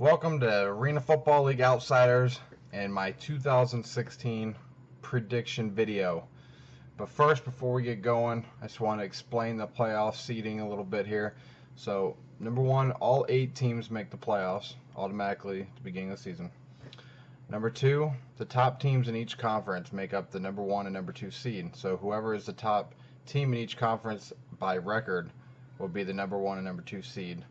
Welcome to Arena Football League Outsiders and my 2016 prediction video. But first, before we get going, I just want to explain the playoff seeding a little bit here. So, number one, all 8 teams make the playoffs automatically at the beginning of the season. Number two, the top teams in each conference make up the number 1 and number 2 seed. So whoever is the top team in each conference by record will be the number 1 and number 2 seed.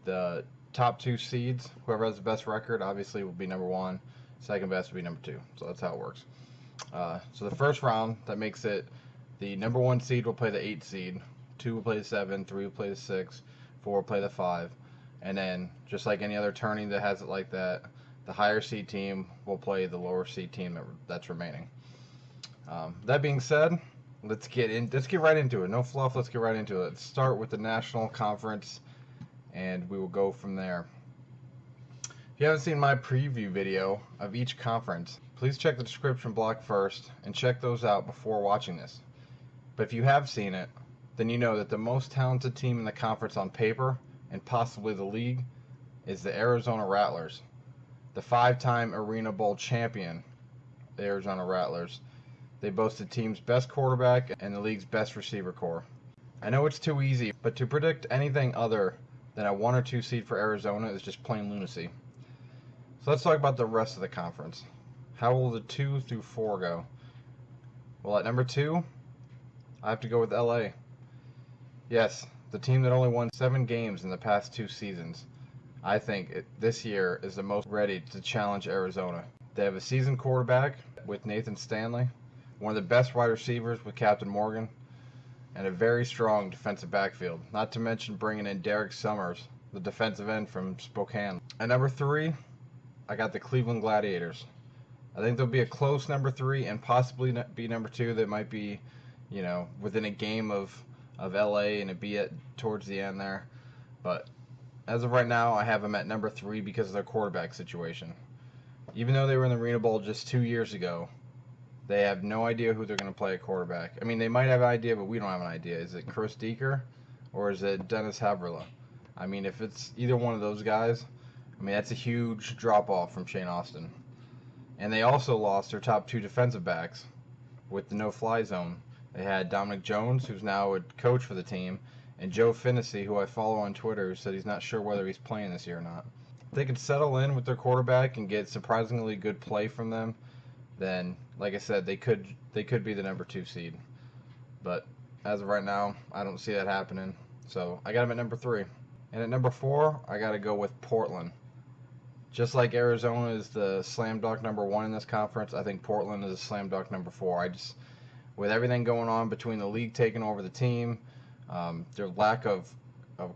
The top 2 seeds, whoever has the best record, obviously will be number 1. Second best will be number 2. So that's how it works. So the first round, that makes it the number 1 seed will play the 8 seed, 2 will play the 7, 3 will play the 6, 4 will play the 5, and then just like any other tourney that has it like that, the higher seed team will play the lower seed team that's remaining. That being said, let's get right into it. No fluff. Let's get right into it. Let's start with the National Conference, and we will go from there. If you haven't seen my preview video of each conference, please check the description block first and check those out before watching this. But if you have seen it, then you know that the most talented team in the conference on paper, and possibly the league, is the Arizona Rattlers. The 5-time Arena Bowl champion, the Arizona Rattlers. They boast the team's best quarterback and the league's best receiver core. I know it's too easy, but to predict anything other than a 1 or 2 seed for Arizona is just plain lunacy. So let's talk about the rest of the conference. How will the 2 through 4 go? Well, at number 2, I have to go with LA. Yes, the team that only won 7 games in the past 2 seasons. I think this year is the most ready to challenge Arizona. They have a seasoned quarterback with Nathan Stanley, one of the best wide receivers with Captain Morgan, and a very strong defensive backfield, not to mention bringing in Derek Summers, the defensive end from Spokane. At number 3, I got the Cleveland Gladiators. I think there'll be a close number 3 and possibly be number 2 that might be, within a game of LA and it'd be towards the end there. But as of right now, I have them at number 3 because of their quarterback situation. Even though they were in the Arena Bowl just 2 years ago, they have no idea who they're going to play at quarterback. I mean, they might have an idea, but we don't have an idea. Is it Chris Decker or is it Dennis Haberla? I mean, if it's either one of those guys, that's a huge drop-off from Shane Austin. And they also lost their top 2 defensive backs with the no-fly zone. They had Dominic Jones, who's now a coach for the team, and Joe Finnessy, who I follow on Twitter, who said he's not sure whether he's playing this year or not. If they could settle in with their quarterback and get surprisingly good play from them, then, like I said, they could be the number 2 seed. But as of right now, I don't see that happening. So I got them at number 3. And at number 4, I got to go with Portland. Just like Arizona is the slam dunk number 1 in this conference, I think Portland is a slam dunk number 4. With everything going on between the league taking over the team, their lack of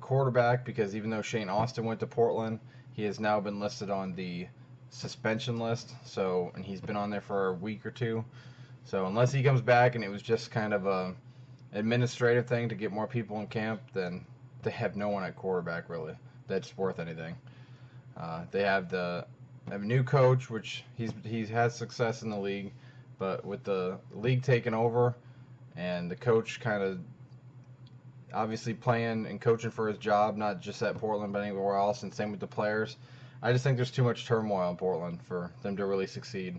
quarterback, because even though Shane Austin went to Portland, he has now been listed on the suspension list, and he's been on there for a week or 2. So unless he comes back and it was just kind of a administrative thing to get more people in camp, then they have no one at quarterback really that's worth anything. They have a new coach, which he has success in the league, but with the league taking over and the coach kind of obviously playing and coaching for his job, not just at Portland but anywhere else, and same with the players, I just think there's too much turmoil in Portland for them to really succeed.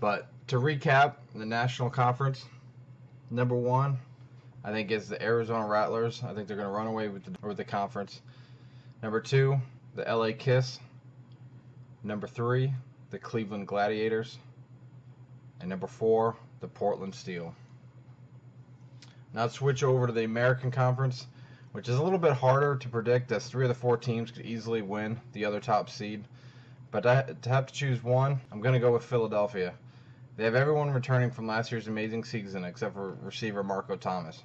But to recap, the National Conference, number 1, I think is the Arizona Rattlers. I think they're going to run away with the conference. Number 2, the LA Kiss. Number 3, the Cleveland Gladiators. And number 4, the Portland Steel. Now let's switch over to the American Conference, which is a little bit harder to predict as 3 of the 4 teams could easily win the other top seed. But to have to choose one, I'm going to go with Philadelphia. They have everyone returning from last year's amazing season except for receiver Marco Thomas.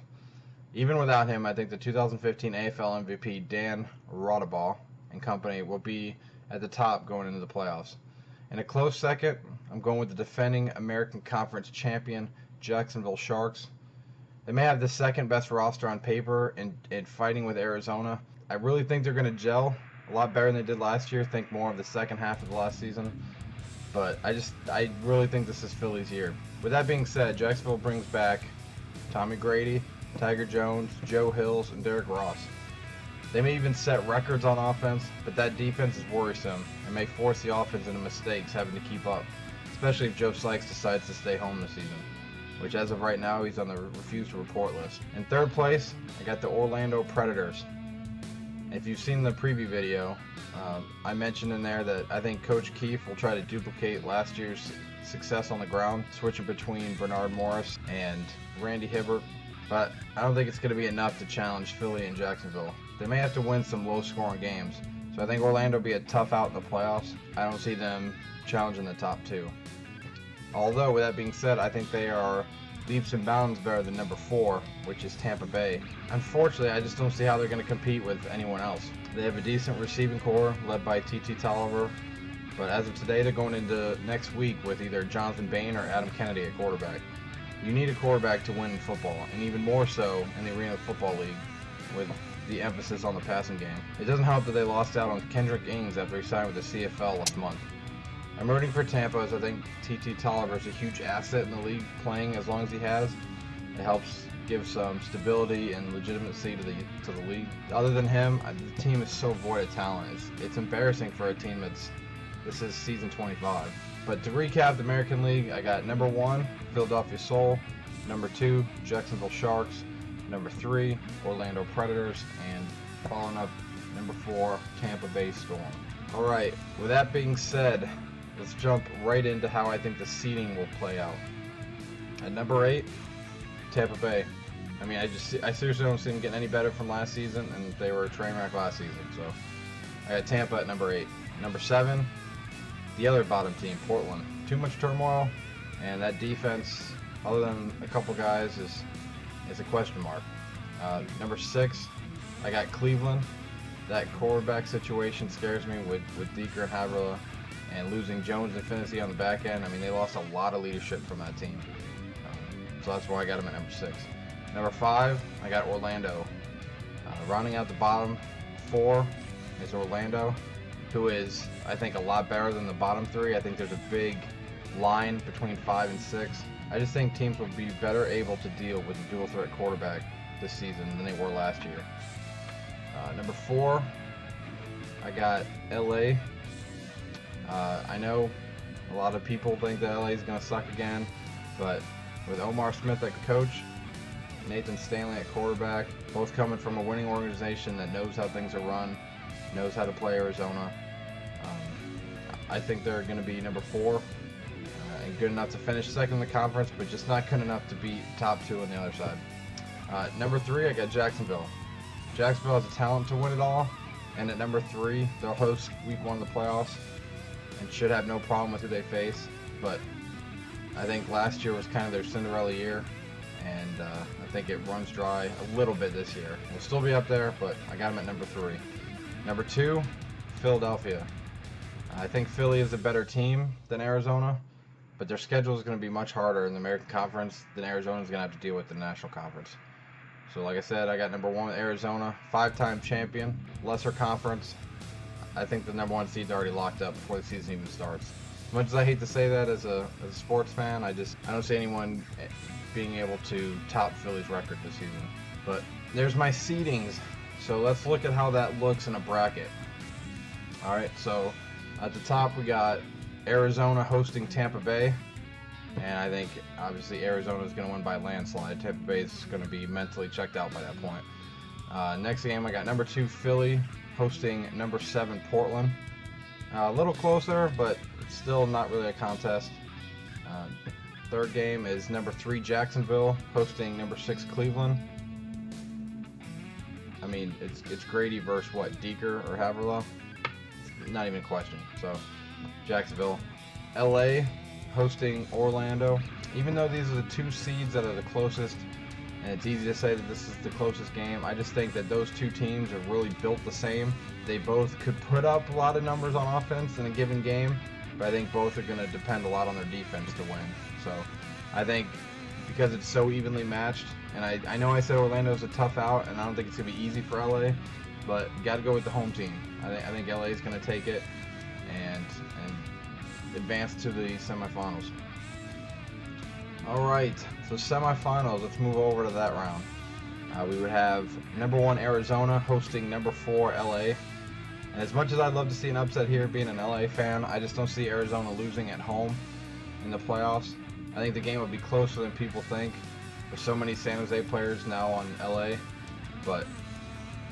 Even without him, I think the 2015 AFL MVP Dan Rodabaugh and company will be at the top going into the playoffs. In a close second, I'm going with the defending American Conference champion Jacksonville Sharks. They may have the second best roster on paper and fighting with Arizona. I really think they're going to gel a lot better than they did last year. Think more of the second half of the last season. But I really think this is Philly's year. With that being said, Jacksonville brings back Tommy Grady, Tiger Jones, Joe Hills, and Derek Ross. They may even set records on offense, but that defense is worrisome and may force the offense into mistakes having to keep up, especially if Joe Sykes decides to stay home this season, which as of right now, he's on the refuse to report list. In third place, I got the Orlando Predators. If you've seen the preview video, I mentioned in there that I think Coach Keefe will try to duplicate last year's success on the ground, switching between Bernard Morris and Randy Hibbert, but I don't think it's going to be enough to challenge Philly and Jacksonville. They may have to win some low-scoring games, so I think Orlando will be a tough out in the playoffs. I don't see them challenging the top two. Although, with that being said, I think they are leaps and bounds better than number 4, which is Tampa Bay. Unfortunately, I just don't see how they're going to compete with anyone else. They have a decent receiving core led by T.T. Tolliver, but as of today, they're going into next week with either Jonathan Bain or Adam Kennedy at quarterback. You need a quarterback to win in football, and even more so in the Arena Football League, with the emphasis on the passing game. It doesn't help that they lost out on Kendrick Ings after he signed with the CFL last month. I'm rooting for Tampa as I think T.T. Tolliver is a huge asset in the league playing as long as he has. It helps give some stability and legitimacy to the league. Other than him, the team is so void of talent. It's embarrassing for a team this is season 25. But to recap the American League, I got number 1, Philadelphia Soul, number 2, Jacksonville Sharks, number 3, Orlando Predators, and following up, number 4, Tampa Bay Storm. Alright, with that being said, let's jump right into how I think the seeding will play out. At number 8, Tampa Bay. I mean, I seriously don't see them getting any better from last season, and they were a train wreck last season, so I got Tampa at number 8. Number 7, the other bottom team, Portland. Too much turmoil, and that defense, other than a couple guys, is a question mark. Number 6, I got Cleveland. That quarterback situation scares me with Dicker and Havrilla, and losing Jones and Finney on the back end. I mean, they lost a lot of leadership from that team. So that's why I got them at number 6. Number 5, I got Orlando. Rounding out the bottom 4 is Orlando, who is, I think, a lot better than the bottom 3. I think there's a big line between 5 and 6. I just think teams will be better able to deal with a dual threat quarterback this season than they were last year. Number 4, I got LA. I know a lot of people think that LA is going to suck again, but with Omar Smith at coach, Nathan Stanley at quarterback, both coming from a winning organization that knows how things are run, knows how to play Arizona, I think they're going to be number 4 and good enough to finish second in the conference, but just not good enough to beat top 2 on the other side. Number 3, I got Jacksonville. Jacksonville has the talent to win it all, and at number 3, they'll host week 1 of the playoffs and should have no problem with who they face, but I think last year was kind of their Cinderella year, and I think it runs dry a little bit this year. We'll still be up there, but I got them at number 3. Number 2, Philadelphia. I think Philly is a better team than Arizona, but their schedule is going to be much harder in the American Conference than Arizona is going to have to deal with in the National Conference. So like I said, I got number 1 with Arizona, 5-time champion, lesser conference. I think the number 1 seed's already locked up before the season even starts. As much as I hate to say that as a sports fan, I don't see anyone being able to top Philly's record this season. But there's my seedings. So let's look at how that looks in a bracket. All right, so at the top we got Arizona hosting Tampa Bay. And I think, obviously, Arizona is going to win by a landslide. Tampa Bay is going to be mentally checked out by that point. Next game, I got number 2, Philly, hosting number 7, Portland. A little closer, but it's still not really a contest. Third game is number 3, Jacksonville, hosting number 6, Cleveland. I mean, it's Grady versus, what, Dicker or Havrilla? Not even a question. So, Jacksonville. LA hosting Orlando. Even though these are the 2 seeds that are the closest, and it's easy to say that this is the closest game, I just think that those 2 teams are really built the same. They both could put up a lot of numbers on offense in a given game, but I think both are going to depend a lot on their defense to win. So I think because it's so evenly matched, and I know I said Orlando's a tough out, and I don't think it's going to be easy for LA, but you got to go with the home team. I think LA is going to take it and advance to the semifinals. All right, so semifinals. Let's move over to that round. We would have number 1 Arizona hosting number 4 LA. And as much as I'd love to see an upset here, being an LA fan, I just don't see Arizona losing at home in the playoffs. I think the game will be closer than people think. There's so many San Jose players now on LA, but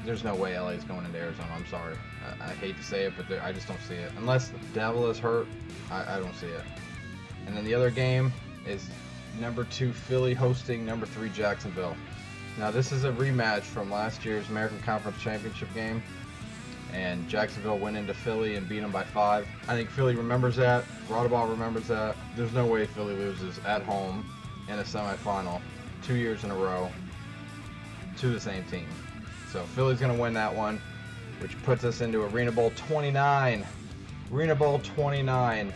there's no way LA is going into Arizona. I'm sorry. I hate to say it, but I just don't see it. Unless the Devil is hurt, I don't see it. And then the other game is number 2 Philly hosting number 3 Jacksonville. Now this is a rematch from last year's American Conference Championship game, and Jacksonville went into Philly and beat them by 5. I think Philly remembers that. Rodaball remembers that. There's no way Philly loses at home in a semifinal 2 years in a row to the same team. So Philly's going to win that one, which puts us into Arena Bowl 29. Arena Bowl 29.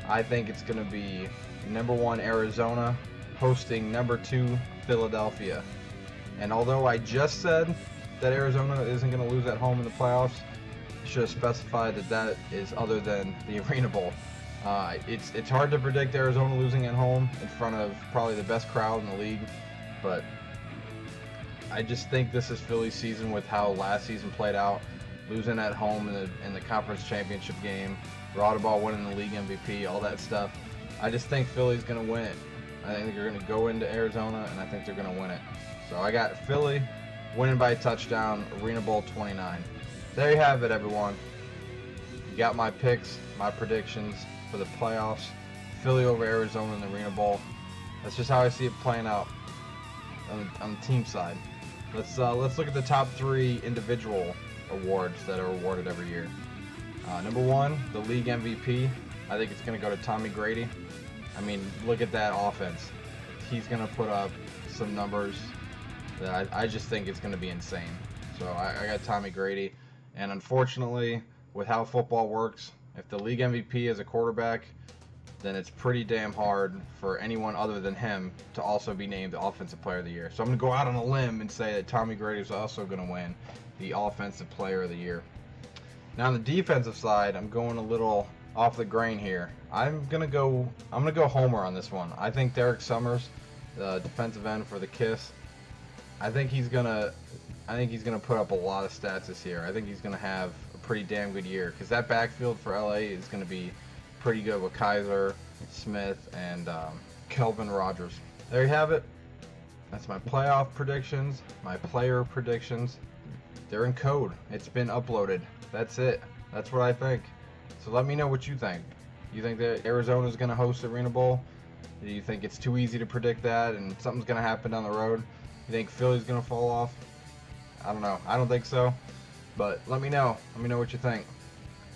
I think it's going to be number 1 Arizona hosting number 2 Philadelphia. And although I just said that Arizona isn't going to lose at home in the playoffs, I should have specified that that is other than the Arena Bowl. It's hard to predict Arizona losing at home in front of probably the best crowd in the league, but I just think this is Philly's season with how last season played out, losing at home in the conference championship game, Rodaball winning the league MVP, all that stuff. I just think Philly's going to win it. I think they're going to go into Arizona, and I think they're going to win it. So I got Philly winning by a touchdown, Arena Bowl 29. There you have it, everyone. You got my picks, my predictions for the playoffs. Philly over Arizona in the Arena Bowl. That's just how I see it playing out on the team side. Let's look at the top 3 individual awards that are awarded every year. Number 1, the league MVP. I think it's going to go to Tommy Grady. I mean, look at that offense. He's going to put up some numbers that I just think it's going to be insane. So I got Tommy Grady. And unfortunately, with how football works, if the league MVP is a quarterback, then it's pretty damn hard for anyone other than him to also be named the Offensive Player of the Year. So I'm going to go out on a limb and say that Tommy Grady is also going to win the Offensive Player of the Year. Now on the defensive side, I'm going a little off the grain here. I'm gonna go homer on this one. I think Derek Summers, the defensive end for the Kiss, I think he's gonna put up a lot of stats this year. I think he's gonna have a pretty damn good year, because that backfield for LA is gonna be pretty good with Kaiser, Smith, and Kelvin Rogers. There you have it. That's my playoff predictions, my player predictions. They're in code. It's been uploaded. That's it. That's what I think. So let me know what you think. You think that Arizona's going to host the Arena Bowl? Do you think it's too easy to predict that and something's going to happen down the road? You think Philly's going to fall off? I don't know. I don't think so. But let me know. Let me know what you think.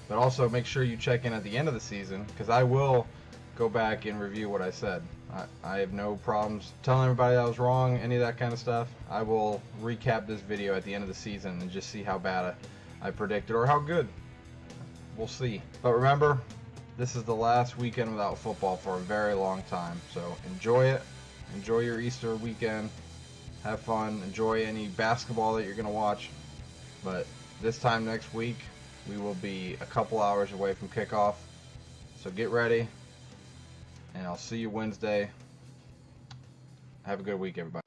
But also make sure you check in at the end of the season, because I will go back and review what I said. I have no problems telling everybody I was wrong, any of that kind of stuff. I will recap this video at the end of the season and just see how bad I predicted, or how good. We'll see. But remember, this is the last weekend without football for a very long time. So enjoy it. Enjoy your Easter weekend. Have fun. Enjoy any basketball that you're going to watch. But this time next week, we will be a couple hours away from kickoff. So get ready. And I'll see you Wednesday. Have a good week, everybody.